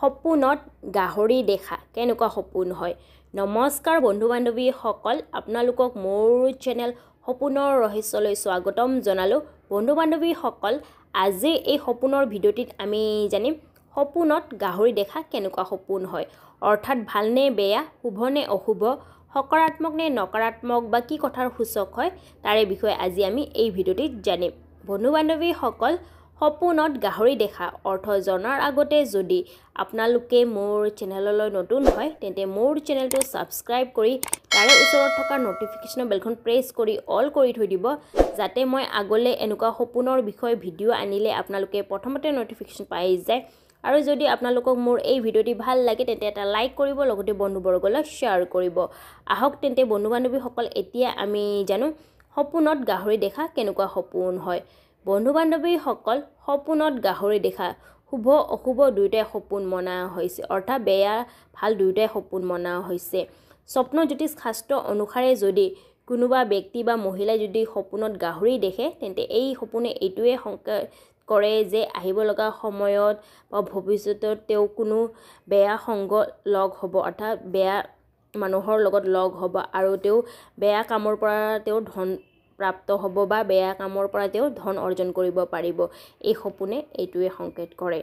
সপোনত গাহৰি দেখা কেনেকুৱা সপোন হয়। নমস্কাৰ বন্ধু বান্ধৱীসকল, আপোনালোকক মোৰ চেনেল সপোনৰ ৰহস্যলৈ স্বাগতম জনালোঁ। বন্ধু বান্ধৱীসকল, আজি এই সপোনৰ ভিডিঅ'টিত আমি জানিম সপোনত গাহৰি দেখা কেনেকুৱা সপোন হয়, অৰ্থাৎ ভালনে বেয়া, শুভনে অশুভ, সকাৰাত্মক নে নকাৰাত্মক বা কি কথাৰ সূচক হয় তাৰে বিষয়ে আজি আমি এই ভিডিঅ'টিত জানিম। বন্ধু বান্ধৱীসকল, সপোনত গাহৰি দেখা অৰ্থ জনাৰ আগতে যদি আপোনালোকে মোৰ চেনেললৈ নতুন হয় তেন্তে মোৰ চেনেলটো ছাবস্ক্ৰাইব কৰি তাৰে ওচৰত থকা নটিফিকেশ্যনৰ বেলখন প্ৰেছ কৰি অল কৰি থৈ দিব, যাতে মই আগলৈ এনেকুৱা সপোনৰ বিষয়ে ভিডিঅ' আনিলে আপোনালোকে প্ৰথমতে নটিফিকেশ্যন পাই যায়। আৰু যদি আপোনালোকক মোৰ এই ভিডিঅ'টি ভাল লাগে তেন্তে এটা লাইক কৰিব, লগতে বন্ধুবৰ্গলৈ শ্বেয়াৰ কৰিব। আহক তেন্তে বন্ধু বান্ধৱীসকল, এতিয়া আমি জানো সপোনত গাহৰি দেখা কেনেকুৱা সপোন হয়। বন্ধু বান্ধৱীসকল, সপোনত গাহৰি দেখা শুভ অশুভ দুয়োটাই সপোন মনা হৈছে, অৰ্থাৎ বেয়া ভাল দুয়োটাই সপোন মনা হৈছে। স্বপ্ন জ্যোতিষ শাস্ত্ৰ অনুসাৰে যদি কোনোবা ব্যক্তি বা মহিলাই যদি সপোনত গাহৰি দেখে তেন্তে এই সপোনে এইটোৱে সংকেত কৰে যে আহিব লগা সময়ত বা ভৱিষ্যতত তেওঁ কোনো বেয়া সংগ লগ হ'ব, অৰ্থাৎ বেয়া মানুহৰ লগত লগ হ'ব আৰু তেওঁ বেয়া কামৰ পৰা তেওঁ ধন প্ৰাপ্ত হ'ব বা বেয়া কামৰ পৰা তেওঁ ধন অৰ্জন কৰিব পাৰিব। এই সপোনে এইটোৱে সংকেত কৰে।